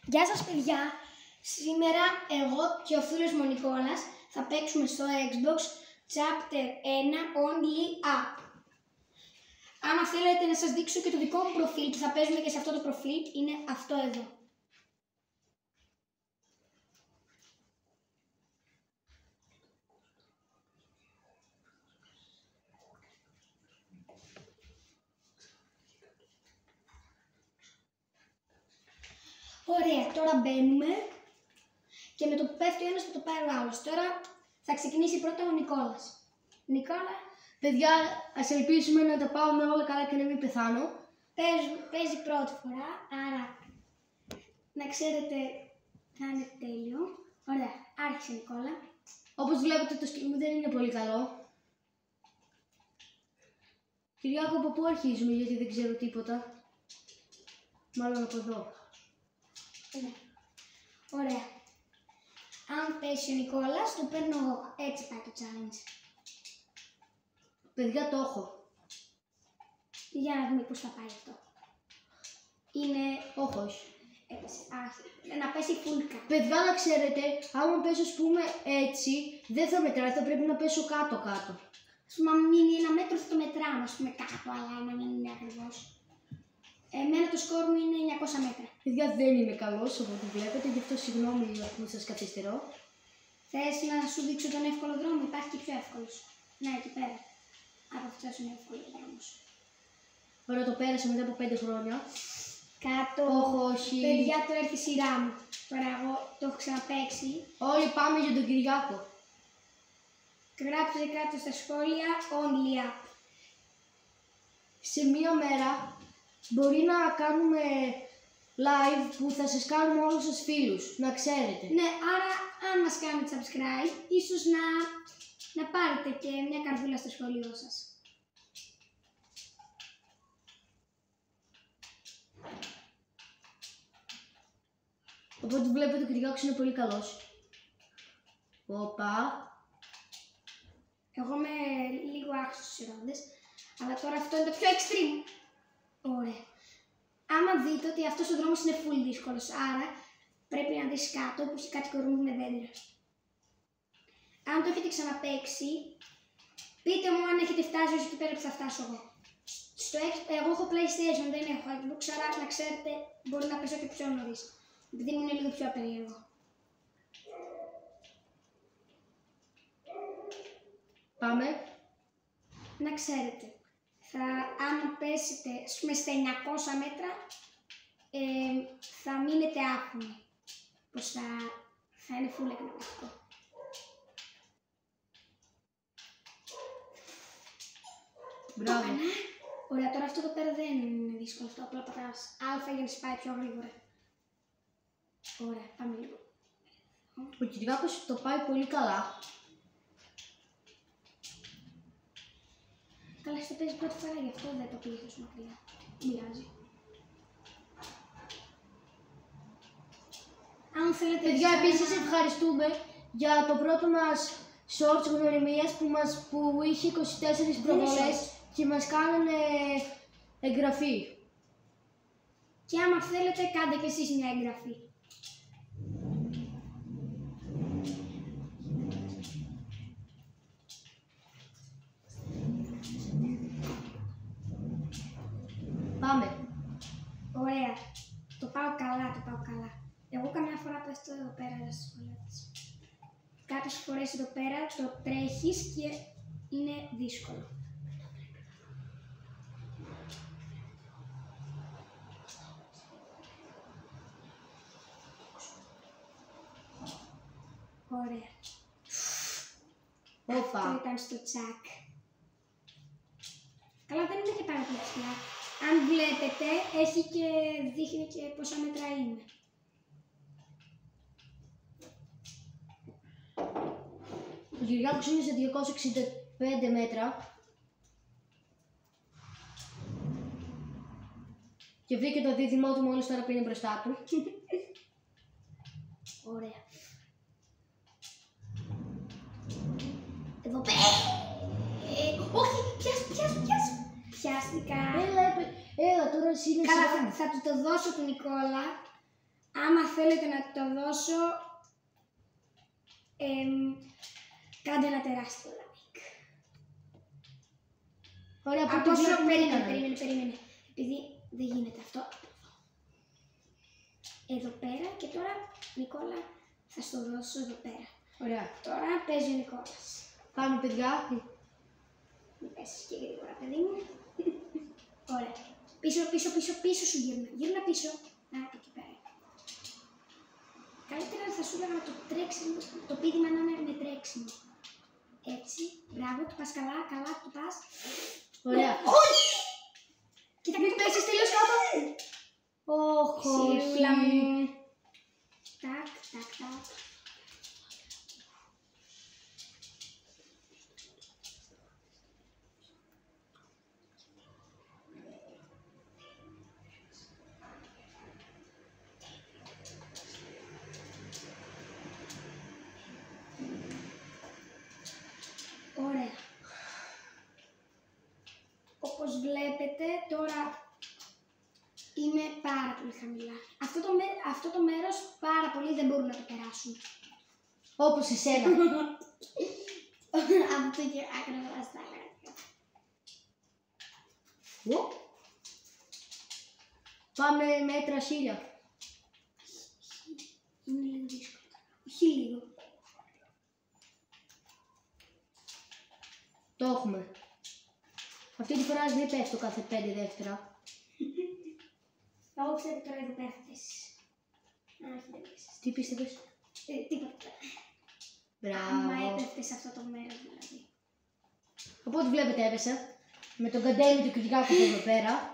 Γεια σας παιδιά, σήμερα εγώ και ο φίλος μου ο Νικόλας θα παίξουμε στο Xbox Chapter 1 Only Up. Άμα θέλετε να σας δείξω και το δικό μου προφίλ που θα παίζουμε και σε αυτό το προφίλ, είναι αυτό εδώ. Ωραία, τώρα μπαίνουμε και με το που πέφτει ο ένας θα το πάρει ο άλλος. Τώρα θα ξεκινήσει πρώτα ο Νικόλας. Νικόλα, παιδιά, ας ελπίσουμε να τα πάμε όλα καλά και να μην πεθάνω. παίζει πρώτη φορά, άρα να ξέρετε θα είναι τέλειο. Ωραία, άρχισε Νικόλα. Όπως βλέπετε το σκηνή μου δεν είναι πολύ καλό. Κυριάκο, από πού αρχίζουμε, γιατί δεν ξέρω τίποτα. Μάλλον από εδώ. Ναι. Ωραία. Αν πέσει ο Νικόλας, το παίρνω εγώ. Έτσι πάει το challenge. Παιδιά, το έχω. Για να δούμε πώς θα πάει αυτό. Είναι... Όχι. Έπεσε. Να πέσει φούλκα. Παιδιά, να ξέρετε, άμα πέσω ας πούμε έτσι, δεν θα μετράει, θα πρέπει να πέσω κάτω-κάτω. Ας πούμε, αν μείνει ένα μέτρο θα το μετράμε, ας πούμε κάτω, αλλά να μην είναι ακριβώς. Εμένα το σκορ μου είναι 900 μέτρα. Παιδιά, δεν είμαι καλός από ό,τι βλέπετε, γι' αυτό συγγνώμη που σας καθυστερώ. Θες να σου δείξω τον εύκολο δρόμο, υπάρχει και πιο εύκολος. Ναι, εκεί πέρα. Από αυτός είναι ο εύκολος δρόμος. Ωραία, το πέρασα μετά από 5 χρόνια. Κάτω. Όχι. Παιδιά, τώρα έρθει η σειρά μου. Τώρα εγώ το έχω ξαναπαίξει. Όλοι πάμε για τον Κυριάκο. Γράψτε κάτω στα σχόλια Only Up. Σε μία μέρα μπορεί να κάνουμε live που θα σας κάνουμε όλους τους φίλους, να ξέρετε. Ναι, άρα αν μας κάνετε subscribe, ίσως να πάρετε και μια καρδούλα στο σχόλιο σας. Οπότε βλέπετε ο Κυριάκος είναι πολύ καλός. Οπα. Εγώ είμαι λίγο άξιος στους ρόντες, αλλά τώρα αυτό είναι το πιο extreme. Ωραία. Άμα δείτε ότι αυτός ο δρόμος είναι full δύσκολος, άρα πρέπει να δεις κάτω που έχει κάτι κορμί με δέντρα. Αν το έχετε ξαναπαίξει, πείτε μου αν έχετε φτάσει ως εκεί πέρα που θα φτάσω εγώ. Εγώ έχω PlayStation, δεν έχω Xbox, άρα να ξέρετε μπορεί να πέσω και πιο νωρίς, επειδή μου είναι λίγο πιο περίεργο. Πάμε. Να ξέρετε, αν πέσετε στα 900 μέτρα, θα μείνετε άφωνοι. Πως θα είναι full εκνευριστικό. Μπράβο. Ωραία, τώρα αυτό εδώ πέρα δεν είναι δύσκολο, αυτό απλά πατάς α για να σπάει πιο γρήγορα. Ωραία, πάμε λίγο. Ο Κυριάκος το πάει πολύ καλά. Καλά, στο παίζει πρώτη φορά, γι' αυτό δεν το πήγε τόσο μακριά. Μοιράζει. Αν θέλετε... Παιδιά, επίσης ευχαριστούμε για το πρώτο μας shorts γνωριμίας που είχε 24 προβολές και μας κάνανε εγγραφή. Και άμα θέλετε, κάντε και εσείς μια εγγραφή. Πάμε. Ωραία. Το πάω καλά. Εγώ καμιά φορά πέφτω εδώ πέρα στις σχολές. Κάποιες φορές εδώ πέρα το τρέχεις και είναι δύσκολο. Ωραία. Όπα. Αυτό ήταν στο τσακ. Καλά, δεν είναι και πάρα πολύ ψηλά. Αν βλέπετε, δείχνει και πόσα μέτρα είναι. Ο Κυριάκος είναι σε 265 μέτρα. Και βρήκε το δίδυμό του μόλις τώρα που είναι μπροστά του. Ωραία. Εδώ πέρα. Όχι, πιάστηκα. Έλα, τώρα εσύ είναι Καλά, θα του το δώσω του Νικόλα. Άμα θέλετε να το δώσω, κάντε ένα τεράστιο like. Ωραία, Από όσο περίμενε. Επειδή δεν γίνεται αυτό. Εδώ πέρα και τώρα, Νικόλα, θα στο δώσω εδώ πέρα. Ωραία. Τώρα παίζει ο Νικόλας. Πάμε, παιδιά. Μην πέσεις και γρήγορα, παιδί μου. Ωραία. Πίσω σου γύρνα. Γύρνα πίσω. Α, εκεί πέρα. Καλύτερα θα σου έλεγα να το τρέξιμο, το πείδημα να είναι με τρέξιμο. Έτσι. Μπράβο, του πας καλά, του πας. Ωραία. Όχι! Κοίτα, μην πέσεις τελείως κάτω. Σιρούλα μου. Τάκ. Ωραία. Όπως βλέπετε, τώρα είμαι πάρα πολύ χαμηλά. Αυτό το μέρος πάρα πολλοί δεν μπορούν να το περάσουν. Όπως εσένα. Αυτό και ακριβώς τα έλεγα. Πάμε μέτρα χίλια. Είναι λίγο δύσκολο. Όχι λίγο. Το έχουμε. Αυτή τη φορά δεν πέφτω κάθε 5 δεύτερα. Εγώ ξέρω τώρα εδώ πέρα θα πέσεις. Όχι, δεν πέσεις. Τι πίστευες? Τίποτα. Μπράβο. Άμα έπεφτες σε αυτό το μέρος δηλαδή. Από ό,τι βλέπετε έπεσε. Με τον καντέλι του Κυριάκου εδώ πέρα.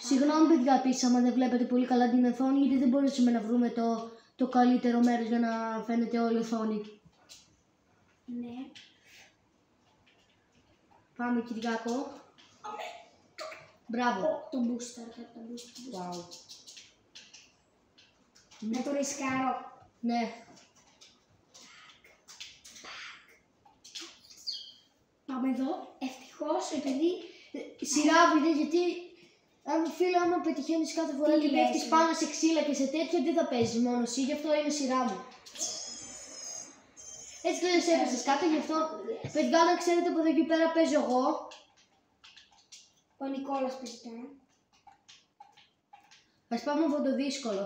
Συγγνώμη παιδιά επίσης άμα δεν βλέπετε πολύ καλά την οθόνη, γιατί δεν μπορούσαμε να βρούμε το καλύτερο μέρος για να φαίνεται όλη η οθόνη. Ναι. Πάμε Κυριάκο. Μπράβο. Το booster. Wow. Να το ρισκάρω. Ναι. Πάμε εδώ. Ευτυχώς, επειδή... Σειρά βίντεο, γιατί αν φίλε άμα πετυχαίνεις κάθε φορά και πέφτεις πάνω σε ξύλα και σε τέτοια δεν θα παίζεις μόνο εσύ, γι' αυτό είναι σειρά μου. Έτσι κι αλλιώς έπεσες κάτω, γι' αυτό παιδιά να ξέρετε από εδώ εκεί πέρα παίζω εγώ. Ο Νικόλας παίζει τώρα. Ας πάμε από το δύσκολο.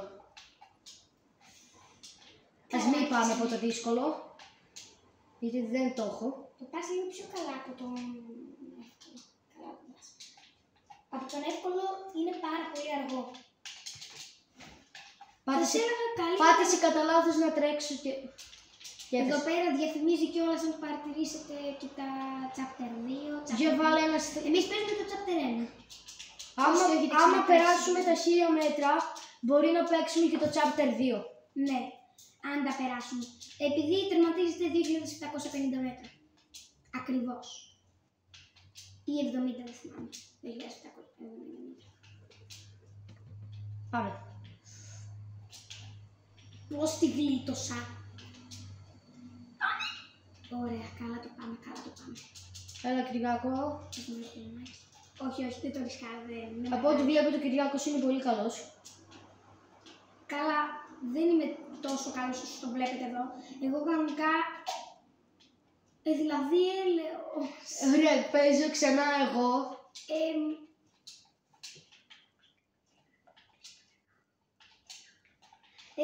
Ας μην πάμε από το δύσκολο, γιατί δεν το έχω. Το πας λίγο πιο καλά από τον εύκολο. Καλά το πας. Από τον εύκολο είναι πάρα πολύ αργό. Πάτησε κατά λάθος να τρέξω και... Εδώ πέρα διαφημίζει κιόλας αν παρατηρήσετε και τα chapter 2. Για βάλε ένα... Εμείς παίζουμε το chapter 1. Άμα περάσουμε τα 1000 μέτρα, μπορεί να παίξουμε και το chapter 2. Ναι, αν τα περάσουμε. Επειδή τερματίζεται 2.750 μέτρα. Ακριβώς. Ή 70, δεν θυμάμαι. 2.750 μέτρα. Πάμε. Πώς τη γλίτωσα. Ωραία, καλά το πάμε. Έλα Κυριάκο. Όχι, δεν το ρισκάρω. Από ό,τι βλέπω το Κυριάκος είναι πολύ καλός. Καλά, δεν είμαι τόσο καλός όσο το βλέπετε εδώ. Εγώ κανονικά, δηλαδή λέω... Ωραία, παίζω ξανά εγώ.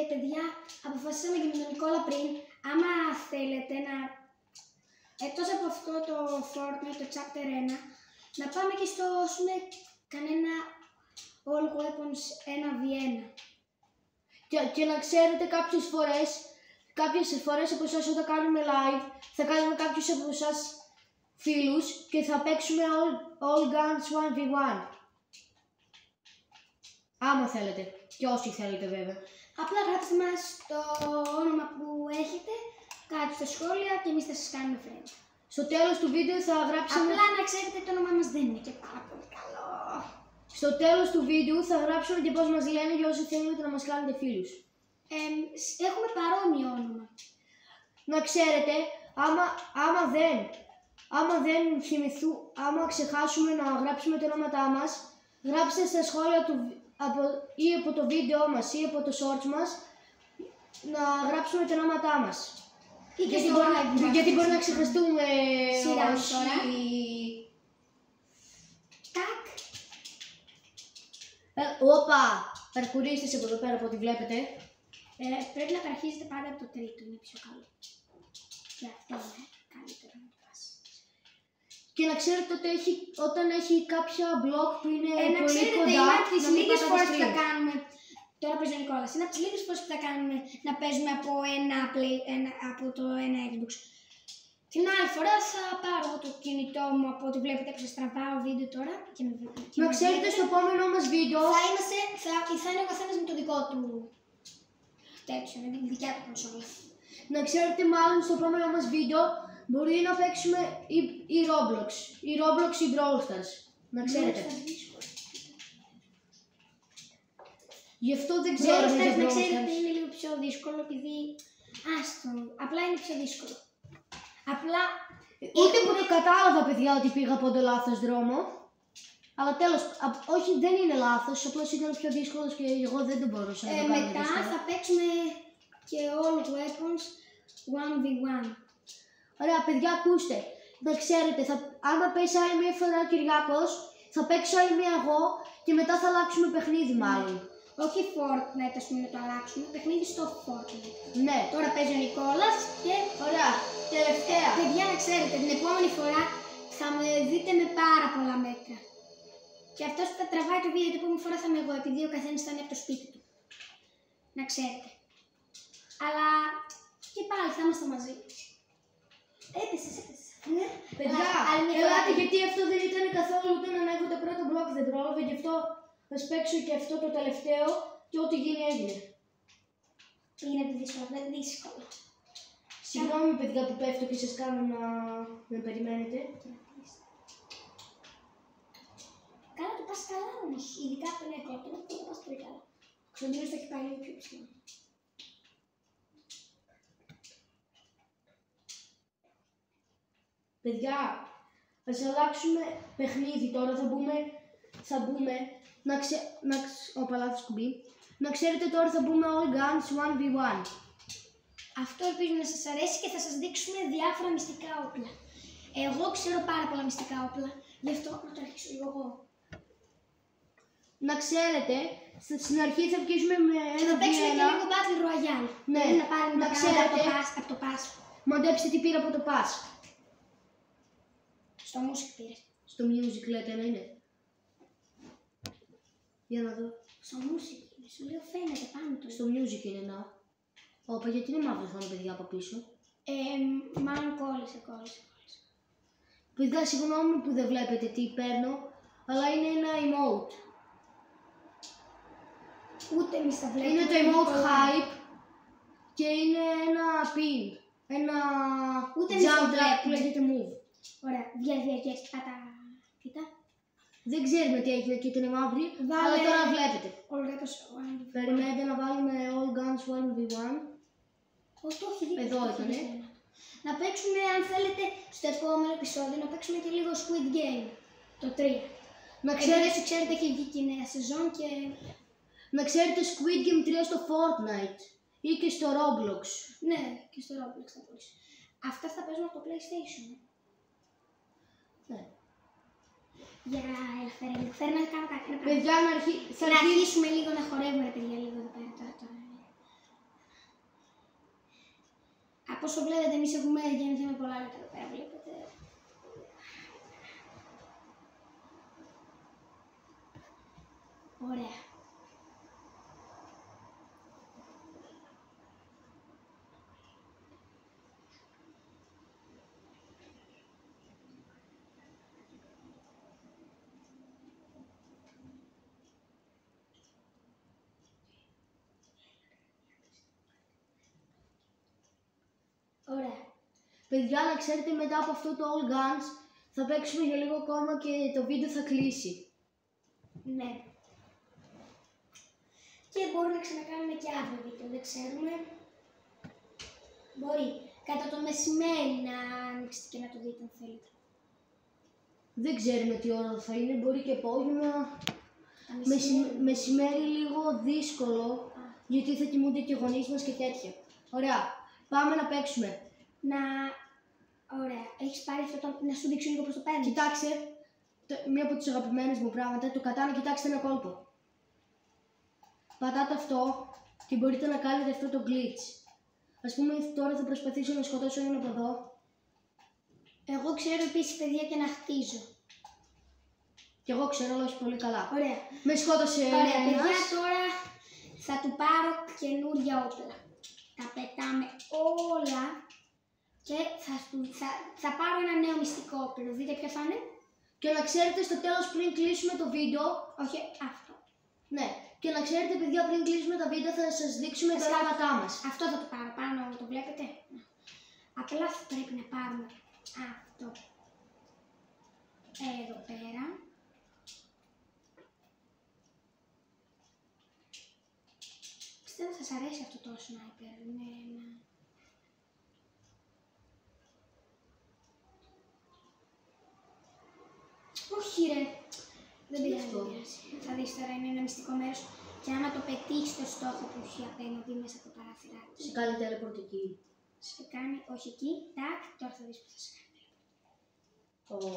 Παιδιά, αποφασίσαμε και με τον Νικόλα πριν, άμα θέλετε να, εκτός από αυτό το Fortnite, το Chapter 1, να πάμε και στο, κανένα All Weapons 1v1. Και να ξέρετε κάποιες φορές από εσάς όταν κάνουμε live, θα κάνουμε κάποιους από εσάς φίλους και θα παίξουμε all guns 1v1. Άμα θέλετε. Και όσοι θέλετε βέβαια. Απλά γράψτε μας το όνομα που έχετε κάτω στα σχόλια και εμείς θα σας κάνουμε friend. Στο τέλος του βίντεο θα γράψουμε... Απλά να ξέρετε το όνομά μας δεν είναι και πάρα πολύ καλό. Στο τέλος του βίντεο θα γράψουμε και πώς μας λένε για όσοι θέλετε να μας κάνετε φίλους. Έχουμε παρόμοιο όνομα. Να ξέρετε, άμα ξεχάσουμε να γράψουμε τα ονόματά μας, γράψτε στα σχόλια ή από το βίντεο μας ή από το shorts μας να γράψουμε τα ονόματά μας. Γιατί μπορεί να ξεχαστούμε σειρά όσοι... τώρα. Τάκ. Όπα! Παρακουρήστε από εδώ πέρα από ό,τι βλέπετε. Πρέπει να παραχύζετε πάντα από το τρίτο, είναι πιο καλό. Και αυτό είναι καλύτερο να το βάσει. Και να ξέρετε ότι όταν έχει κάποια blog που είναι πολύ κοντά, είναι από τις να μην λίγες πατάτε φορές που stream. θα κάνουμε. Τώρα παίζει ο Νικόλας. Είναι από τις λίγες φορές που θα κάνουμε να παίζουμε από το ένα Xbox. Την άλλη φορά θα πάρω το κινητό μου από ό,τι βλέπετε που σας τραβάω βίντεο τώρα. Να ξέρετε στο επόμενό μας βίντεο θα είναι ο καθένας με το δικό του τέτοιο, με την δικιά του κονσόλα. Να ξέρετε μάλλον στο επόμενο μας βίντεο μπορεί να παίξουμε ή Roblox ή Brawl Stars. Να ξέρετε. Γι' αυτό δεν ξέρω Brawl Stars, για να Brawl ξέρετε, Stars. είναι λίγο πιο δύσκολο επειδή απλά είναι πιο δύσκολο. Απλά Ούτε που το κατάλαβα, παιδιά, ότι πήγα από τον λάθος δρόμο. Αλλά τέλος, όχι, δεν είναι λάθος, απλώς ήταν πιο δύσκολος και εγώ δεν το μπορούσα να το κάνω. μετά θα παίξουμε και all weapons 1v1. Ωραία, παιδιά, ακούστε. Να ξέρετε, άμα πέσει άλλη μια φορά ο Κυριάκος, θα παίξω άλλη μια εγώ και μετά θα αλλάξουμε παιχνίδι μάλλον. Όχι Fortnite, ας πούμε, να το αλλάξουμε, παιχνίδι στο Fortnite. Ναι. Τώρα παίζει ο Νικόλας και... Ωραία, τελευταία. Παιδιά, να ξέρετε, την επόμενη φορά θα με δείτε με πάρα πολλά μέτρα. Και αυτός που θα τραβάει το βίντεο την επόμενη φορά θα είμαι εγώ, επειδή ο καθένας θα είναι από το σπίτι του. Να ξέρετε. Αλλά και πάλι θα είμαστε μαζί. Έπεσες. Ναι. Παιδιά, ελάτε γιατί αυτό δεν ήταν καθόλου ούτε να ανέβω το πρώτο μπλοκ, δεν πρόλαβε, γι' αυτό θα σπέξω και αυτό το τελευταίο και ό,τι γίνει έγινε. Είναι δύσκολο. Συγγνώμη, παιδιά, που πέφτω και σας κάνω να με περιμένετε. Καλά, το πας καλά όμως. Ειδικά από τον Νικόλα, το πας πολύ καλά. Ξοντήρως το έχει πάει λίγο πιο ψηλό. Παιδιά, ας αλλάξουμε παιχνίδι τώρα, θα μπούμε, όπα, λάθος κουμπί. Να ξέρετε τώρα θα μπούμε All Guns 1v1. Αυτό ελπίζουμε να σας αρέσει και θα σας δείξουμε διάφορα μυστικά όπλα. Εγώ ξέρω πάρα πολλά μυστικά όπλα, γι' αυτό να το αρχίσω λίγο εγώ. Να ξέρετε, στην αρχή θα βγήσουμε με Και θα παίξουμε και λίγο Battle Royale. Ναι, να πάρουμε να τα ξέρετε, από το pass. Μαντέψτε τι πήρα από το pass. Στο music πήρες. Στο music λέτε να είναι. Για να δω. Στο music είναι, σου λέω φαίνεται πάνω του. Στο music είναι να. Όπα, γιατί είναι μαύρο θα είναι, παιδιά, από πίσω. Μάλλον κόλλησε. Παιδιά, συγγνώμη που δεν βλέπετε τι παίρνω, αλλά είναι ένα emote. Ούτε εμείς τα βλέπουμε. Είναι το emote hype και είναι ένα pin. Ένα Ούτε εμείς το jump track που βλέπουμε. λέγεται move. Ωραία, διαδιακές, κοίτα. Δεν ξέρουμε τι έγινε και ήταν μαύρη, αλλά τώρα βλέπετε. Ωραία, το Περιμένετε να βάλουμε All Guns 1v1. Όχι, Εδώ ήτανε. Να παίξουμε, αν θέλετε, στο επόμενο επεισόδιο, να παίξουμε και λίγο Squid Game, το 3. Να ξέρετε, έχει βγει και η νέα σεζόν και... Να ξέρετε Squid Game 3 στο Fortnite ή και στο Roblox. Ναι, και στο Roblox θα μπορείς. Αυτά θα παίζουμε από το PlayStation. Ναι. Για ελευθερία, λίγο. Θέλω να κάνω κάτι. Παιδιά, να αρχίσουμε λίγο να χορεύουμε, παιδιά, λίγο εδώ πέρα τώρα. Από όσο βλέπετε, εμείς έχουμε γεννηθεί με πολλά λεπτά εδώ πέρα, βλέπετε. Ωραία. Ωραία. Παιδιά, να ξέρετε μετά από αυτό το All Guns θα παίξουμε για λίγο ακόμα και το βίντεο θα κλείσει. Ναι. Και μπορεί να ξανακάνουμε και άλλο βίντεο, δεν ξέρουμε. Μπορεί κατά το μεσημέρι να ανοίξετε και να το δείτε αν θέλετε. Δεν ξέρουμε τι ώρα θα είναι, μπορεί και απόγευμα. Τα μεσημέρι. Μεσημέρι λίγο δύσκολο, γιατί θα κοιμούνται και οι γονείς μας και τέτοια. Ωραία, πάμε να παίξουμε. Ωραία, έχεις πάρει αυτό το... να σου δείξω λίγο πώς το παίρνεις. Κοιτάξτε, μία από τις αγαπημένες μου πράγματα, το κατάνα, κοιτάξτε ένα κόλπο. Πατάτε αυτό και μπορείτε να κάνετε αυτό το glitch. Ας πούμε τώρα θα προσπαθήσω να σκοτώσω έναν από εδώ. Εγώ ξέρω επίσης παιδιά και να χτίζω. Και εγώ ξέρω, αλλά όχι πολύ καλά. Ωραία. Με σκότωσε Ωραία, ένας. παιδιά, τώρα θα του πάρω καινούργια όπλα. Τα πετάμε όλα και θα πάρω ένα νέο μυστικό όπλο. Δείτε ποιο θα είναι. Και να ξέρετε στο τέλος πριν κλείσουμε το βίντεο. Όχι, αυτό. Ναι. Και να ξέρετε παιδιά πριν κλείσουμε το βίντεο θα σας δείξουμε τα γράμματά μας. Αυτό θα το πάρω πάνω, το βλέπετε. Απλά θα πρέπει να πάρουμε αυτό. Εδώ πέρα. Πιστεύω θα σας αρέσει αυτό το sniper. Είναι ένα... Όχι ρε. Δεν πειράζει, δεν πειράζει. Θα δεις τώρα, είναι ένα μυστικό μέρος και άμα το πετύχεις το στόχο που έχει απέναντι μέσα από το παράθυρά του. Σε κάνει teleport εκεί. Σε κάνει, όχι εκεί, τάκ, τώρα θα δεις που θα σε κάνει. Όχι.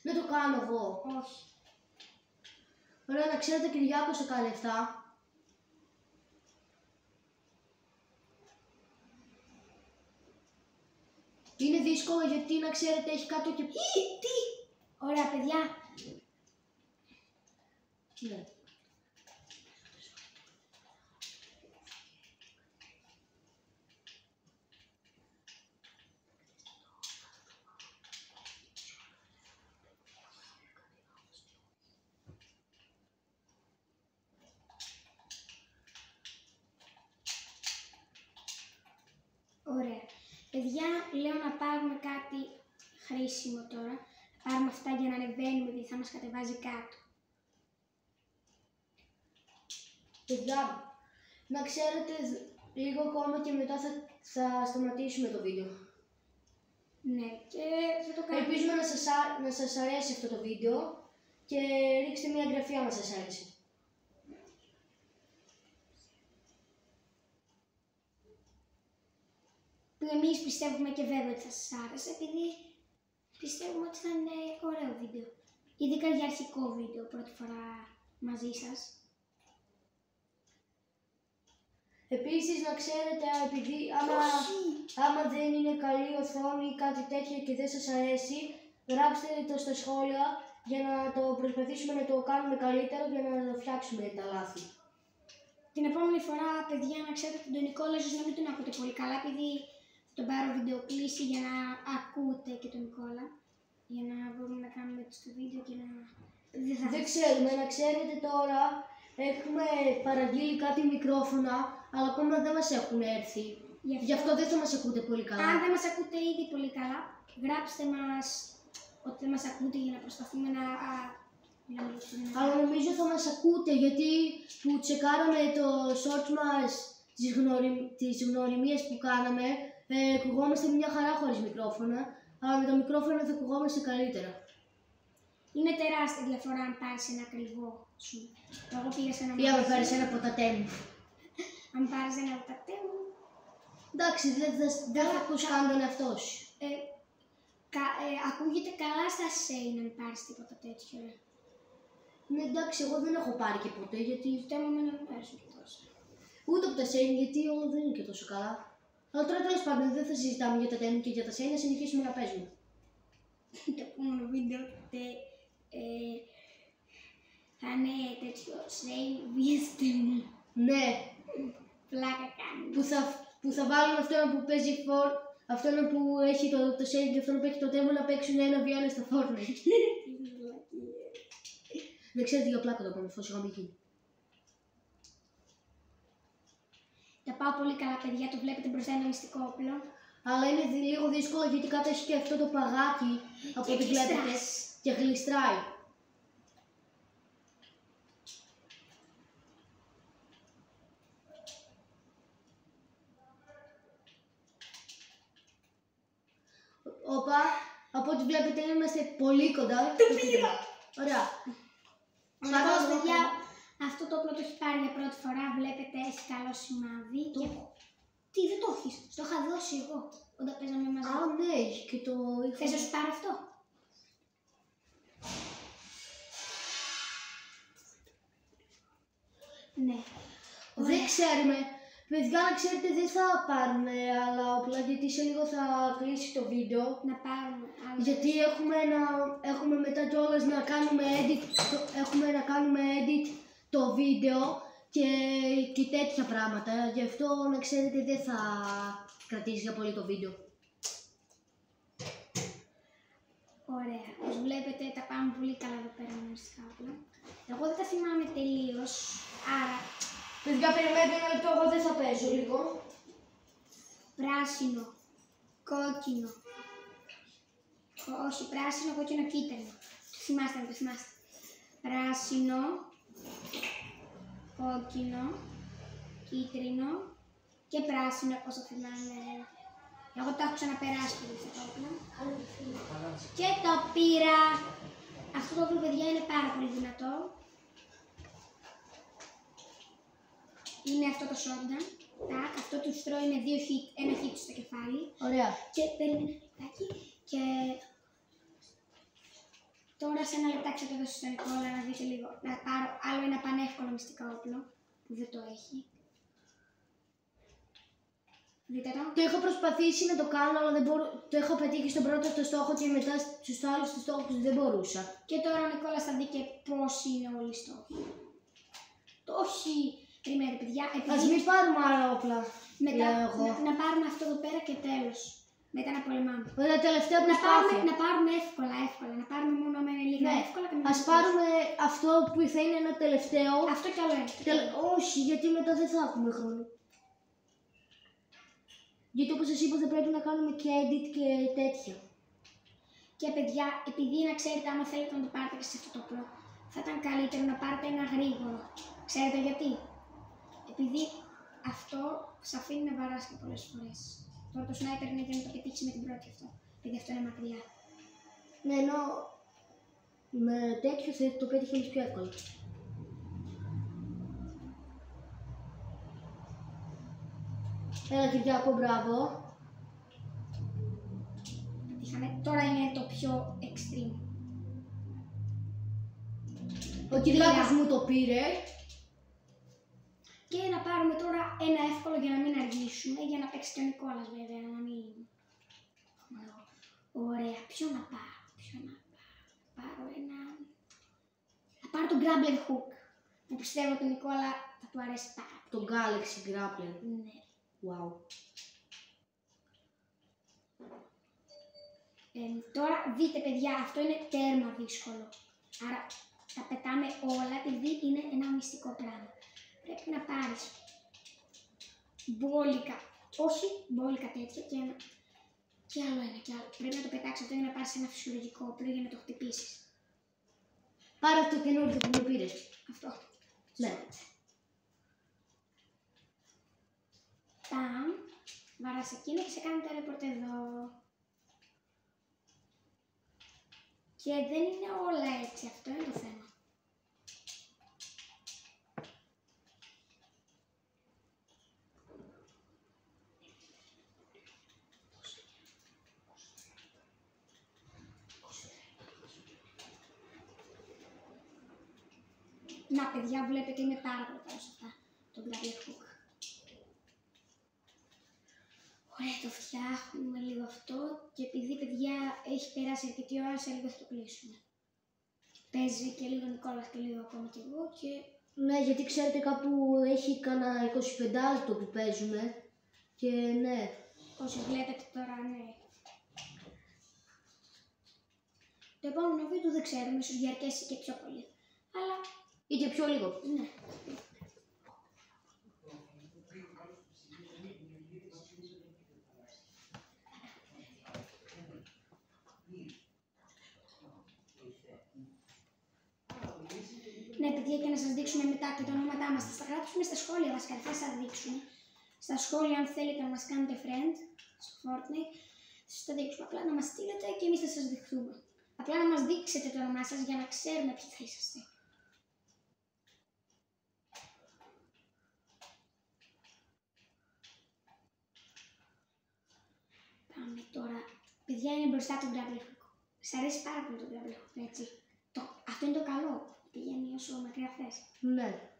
Δεν το κάνω εγώ. Όχι. Ωραία, να ξέρετε Κυριάκος το κάνει αυτά. Είναι δύσκολο γιατί να ξέρετε έχει κάτω και... Τι! Ωραία παιδιά. Ναι. Ωραία. Παιδιά, λέω να πάρουμε κάτι χρήσιμο τώρα. Να πάρουμε αυτά για να ανεβαίνουμε, γιατί θα μας κατεβάζει κάτω. Παιδιά, να ξέρετε λίγο ακόμα και μετά θα σταματήσουμε το βίντεο. Ναι, και θα το κάνουμε. Ελπίζουμε να σας αρέσει αυτό το βίντεο και ρίξτε μια εγγραφή αν σας άρεσε. Που εμείς πιστεύουμε και βέβαια ότι θα σας άρεσε, επειδή πιστεύουμε ότι θα είναι ωραίο βίντεο. Ειδικά για αρχικό βίντεο, πρώτη φορά μαζί σας. Επίσης να ξέρετε, επειδή άμα δεν είναι καλή οθόνη ή κάτι τέτοιο και δεν σας αρέσει, γράψτε το στα σχόλια για να το προσπαθήσουμε να το κάνουμε καλύτερο για να το φτιάξουμε τα λάθη. Την επόμενη φορά, παιδιά, να ξέρετε τον Νικόλα, ίσως να μην τον ακούτε πολύ καλά, επειδή θα τον πάρω βιντεοκλήση για να ακούτε και τον Νικόλα. Για να μπορούμε να κάνουμε το βίντεο και να... Δεν ξέρουμε, να ξέρετε τώρα, έχουμε παραγγείλει κάτι μικρόφωνα, αλλά ακόμα δεν μας έχουν έρθει. Γι' αυτό δεν θα μας ακούτε πολύ καλά. Αν δεν μας ακούτε ήδη πολύ καλά, γράψτε μας ότι δεν μας ακούτε για να προσπαθούμε να... Αλλά νομίζω θα μας ακούτε, γιατί που τσεκάραμε το short μας, τις γνωριμίες που κάναμε, ακουγόμαστε μια χαρά χωρίς μικρόφωνα, αλλά με το μικρόφωνο θα ακουγόμαστε καλύτερα. Είναι τεράστια διαφορά αν πάρεις ένα ακριβό σου. Εγώ πήγα σε ένα Ή αν πάρεις ένα ποτατέ μου. Αν πάρεις ένα ποτατέ μου... Εντάξει, δεν θα ακούς καν τον εαυτό σου. Ακούγεται καλά στα Shein αν πάρεις τίποτα τέτοιο. Ναι, εντάξει, εγώ δεν έχω πάρει και ποτέ, γιατί... Το θέμα μου είναι να μην πάρεις και τόσο. Ούτε από τα Shein, γιατί όλα δεν είναι και τόσο καλά. Αλλά τώρα τέλος πάντων δεν θα συζητάμε για τα τέμου και για τα Shein, να συνεχίσουμε να παίζουμε. Το επόμενο βίντεο θα είναι τέτοιο Shein vs Temu. Ναι. Πλάκα κάνει. Που θα βάλουν αυτόν που παίζει αυτόν που έχει το Shein και αυτόν που έχει το Temu να παίξουν ένα β1 στα Fortnite. Δεν ξέρετε για πλάκα το κάνω, φως είχαμε γίνει. Τα πάω πολύ καλά παιδιά, το βλέπετε μπροστά ένα μυστικό όπλο. Αλλά είναι λίγο δύσκολο γιατί κάτω έχει και αυτό το παγάκι από ό,τι βλέπετε και γλιστράει. Από ό,τι βλέπετε είμαστε πολύ κοντά. Το πήρα! Ωραία. Όμως, παιδιά, αυτό το όπλο το έχει πάρει για πρώτη φορά. Βλέπετε, έχει καλό σημάδι. Και... Τι, δεν το έχεις? Στο είχα δώσει εγώ όταν παίζαμε μαζί. Α, ναι, και το είχα. Θες να σου πάρω αυτό? Ναι. Δεν ξέρουμε. Παιδιά, να ξέρετε, δεν θα πάρουμε άλλα όπλα, γιατί σε λίγο θα κλείσει το βίντεο. Να πάρουμε άλλα. Γιατί έχουμε μετά κιόλας να κάνουμε edit, το βίντεο και τέτοια πράγματα. Γι' αυτό, να ξέρετε, δεν θα κρατήσει για πολύ το βίντεο. Ωραία. Όπως βλέπετε, τα πάμε πολύ καλά εδώ πέρα με αριστικά όπλα. Εγώ δεν τα θυμάμαι τελείως, άρα... Παιδιά, περιμένετε ένα λεπτό, εγώ δεν θα παίζω λίγο. Πράσινο, κόκκινο. Όχι, πράσινο, κόκκινο, κίτρινο. Το θυμάστε, το θυμάστε. Πράσινο, κόκκινο, κίτρινο και πράσινο, όπως το θυμάμαι. Εγώ το έχω ξαναπεράσει πολύ αυτό το όπλο. Και το πήρα. Αυτό το όπλο, παιδιά, είναι πάρα πολύ δυνατό. Είναι αυτό το shotgun. Τάκ, αυτό του τρώει με ένα hit στο κεφάλι. Ωραία. Και περίμενε ένα λεπτάκι. Και τώρα σε ένα λεπτάκι θα το δώσω στον Νικόλα να δείτε λίγο. Να πάρω άλλο ένα πανεύκολο μυστικό όπλο που δεν το έχει. Δείτε το. Το έχω προσπαθήσει να το κάνω, αλλά το έχω πετύχει στον πρώτο το στόχο και μετά στους άλλους τους στόχους δεν μπορούσα. Και τώρα ο Νικόλας θα δει και πώς είναι όλοι οι στόχοι. Το όχι. Περιμένετε, παιδιά. Ας μην πάρουμε άλλα όπλα. Μετά να πάρουμε αυτό εδώ πέρα και τέλος. Μετά να πολεμάμε. Μετά τελευταία προσπάθεια. Να πάρουμε εύκολα. Να πάρουμε μόνο με λίγα εύκολα και μετά. Ας πάρουμε αυτό που θα είναι ένα τελευταίο. Αυτό κι άλλο ένα. Όχι, γιατί μετά δεν θα έχουμε χρόνο. Γιατί όπως σας είπα θα πρέπει να κάνουμε και edit και τέτοια. Και παιδιά, επειδή να ξέρετε, άμα θέλετε να το πάρετε και σε αυτό το όπλο, θα ήταν καλύτερο να πάρετε ένα γρήγορο. Ξέρετε γιατί? Επειδή αυτό σε αφήνει να βαράσει και πολλές φορές. Τώρα το sniper είναι για να το πετύχει με την πρώτη αυτό. Επειδή αυτό είναι μακριά. Ναι, ενώ με τέτοιο θα το πέτυχε πιο εύκολα. Έλα Κυριάκο, μπράβο. Πετύχαμε. Τώρα είναι το πιο extreme. Ο Κυριάκος μου το πήρε. Και να πάρουμε τώρα ένα εύκολο για να μην αργήσουμε, για να παίξει και ο Νικόλας βέβαια, να μην... Ωραία, ποιο να πάρω, πάρω ένα... Θα πάρω τον Grappler Hook, που πιστεύω ότι ο Νικόλα θα του αρέσει πάρα. Το Galaxy Grappler. Ναι. Wow. Τώρα δείτε παιδιά, αυτό είναι τέρμα δύσκολο. Άρα τα πετάμε όλα επειδή είναι ένα μυστικό πράγμα. Πρέπει να πάρεις μπόλικα, όχι μπόλικα τέτοια και ένα. Και άλλο ένα και άλλο. Πρέπει να το πετάξεις αυτό για να πάρεις ένα φυσιολογικό όπλο για να το χτυπήσεις. Πάρε αυτό καινούργιο που μου πήρες. Αυτό. Ναι. Παμ, βαράς εκείνο και σε κάνει teleport εδώ. Και δεν είναι όλα έτσι, αυτό είναι το θέμα. Να παιδιά, βλέπετε είμαι πάρα πολύ πάνω σε αυτά, το Grappler Hook. Ωραία, το φτιάχνουμε λίγο αυτό και επειδή παιδιά έχει περάσει αρκετή ώρα, σε λίγο θα το κλείσουμε. Παίζει και λίγο Νικόλας και λίγο ακόμα κι εγώ και... Ναι, γιατί ξέρετε κάπου έχει κάνα 25 λεπτό που παίζουμε και ναι. Όσοι βλέπετε τώρα, ναι. Το επόμενο βίντεο δεν ξέρουμε, ίσως διαρκέσει και πιο πολύ. Αλλά... ή και πιο λίγο. Ναι. Ναι, παιδιά, και να σας δείξουμε μετά και τα ονόματά μας. Θα τα γράψουμε στα σχόλια βασικά, θα σας δείξουμε. Στα σχόλια, αν θέλετε να μας κάνετε friend στο Fortnite. θα σας τα δείξουμε. Απλά να μας στείλετε και εμείς θα σας δειχθούμε. Απλά να μας δείξετε το όνομά σας για να ξέρουμε ποιοι θα είσαστε. Πάμε τώρα. Παιδιά, είναι μπροστά το Gravel Hook. Σ' αρέσει πάρα πολύ το Gravel Hook, έτσι. Αυτό είναι το καλό. Πηγαίνει όσο μακριά θες. Ναι.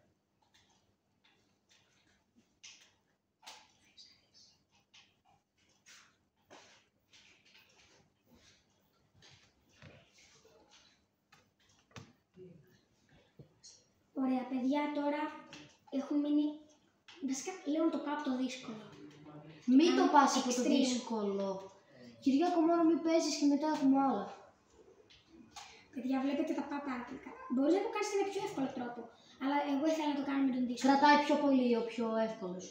Ωραία, παιδιά, τώρα έχουν μείνει. Βασικά, λέω να το πάω από το δύσκολο. Μην το πας από το extreme. δύσκολο. Κυριάκο, μόνο μην παίζεις και μετά έχουμε άλλα. Παιδιά, βλέπετε, τα πάω πάρα πολύ καλά. Μπορείς να το κάνεις με πιο εύκολο τρόπο. Αλλά εγώ ήθελα να το κάνω με τον δύσκολο. Κρατάει πιο πολύ ο πιο εύκολος.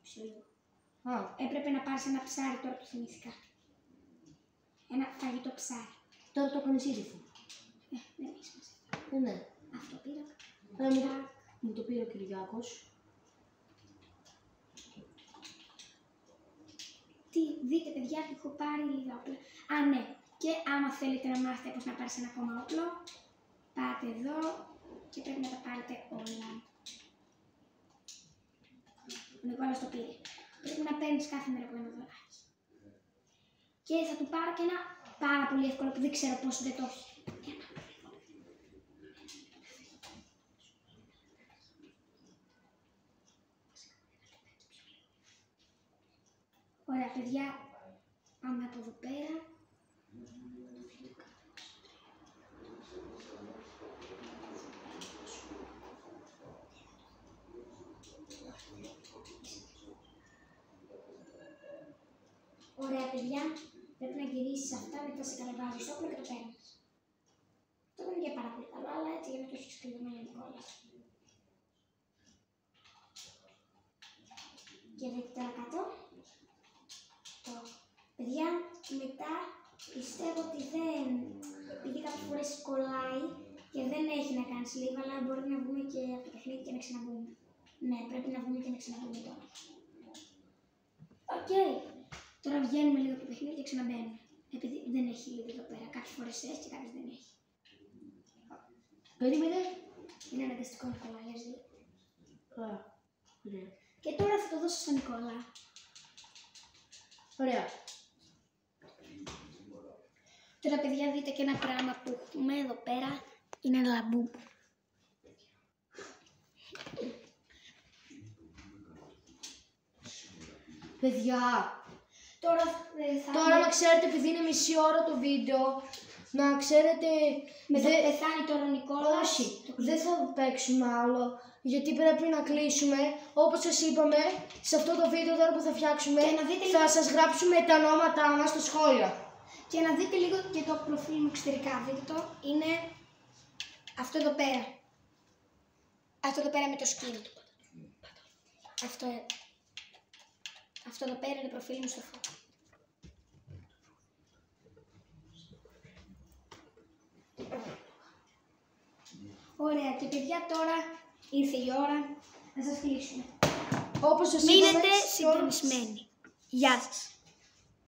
Πιο λίγο. Α, Έπρεπε να πάρεις ένα ψάρι τώρα που θυμήθηκα. Ένα φαγητό ψάρι. τώρα το έκανες ήδη. Δεν έχει σημασία. Ναι. Αυτό πήρα. Μου το πήρε ο Κυριάκος. Δείτε, παιδιά, ότι έχω πάρει λίγα όπλα. Α, ναι. Και άμα θέλετε να μάθετε πώς να πάρεις ένα ακόμα όπλο, πάτε εδώ και πρέπει να τα πάρετε όλα. Ο Νικόλας το πήρε. Πρέπει να παίρνεις κάθε μέρα από ένα δωράκι. Και θα του πάρω και ένα πάρα πολύ εύκολο που δεν ξέρω πώς δεν το έχει. Ωραία, παιδιά, πάμε από εδώ πέρα. Ωραία, παιδιά, πρέπει να γυρίσεις αυτά, μετά σε κατεβάζεις όπλο και το παίρνεις. Αυτό δεν είναι για πάρα πολύ καλό, αλλά έτσι για να το έχεις κλειδωμένο όλα. Και δείτε τώρα κάτω. Παιδιά, μετά πιστεύω ότι δεν, επειδή κάποιες φορές κολλάει και δεν έχει να κάνει sleeve, αλλά μπορεί να βγούμε και από το παιχνίδι και να ξαναβγούμε. Ναι, πρέπει να βγούμε και να ξαναβγούμε τώρα. Οκ. Τώρα βγαίνουμε λίγο από το παιχνίδι και ξαναμπαίνουμε. Επειδή δεν έχει λίγο εδώ πέρα. Κάποιες φορές έχει και κάποιες δεν έχει. Περίμενε. Είναι αναγκαστικό να κολλάει, ας δει. Ωραία. Και τώρα θα το δώσω στον Νικόλα. Ωραία. Τώρα, παιδιά, δείτε και ένα πράγμα που έχουμε εδώ πέρα. Είναι λαμπούμπου. Παιδιά, Τώρα τώρα να ξέρετε, επειδή είναι μισή ώρα το βίντεο, να ξέρετε... Μετά πεθάνει τώρα ο Νικόλας. Όχι, δεν θα παίξουμε άλλο, γιατί πρέπει να κλείσουμε. Όπως σας είπαμε, σε αυτό το βίντεο τώρα που θα φτιάξουμε, θα σας γράψουμε τα ονόματά μας στο σχόλιο. Και να δείτε λίγο και το προφίλ μου εξωτερικά. Δείτε το, είναι αυτό εδώ πέρα. Αυτό εδώ πέρα με το skin. Αυτό εδώ πέρα είναι το προφίλ μου στο φω. Ωραία, και παιδιά, τώρα ήρθε η ώρα να σας κλείσουμε. Όπως σας είπαμε, Μείνετε συντονισμένοι. Γεια σας.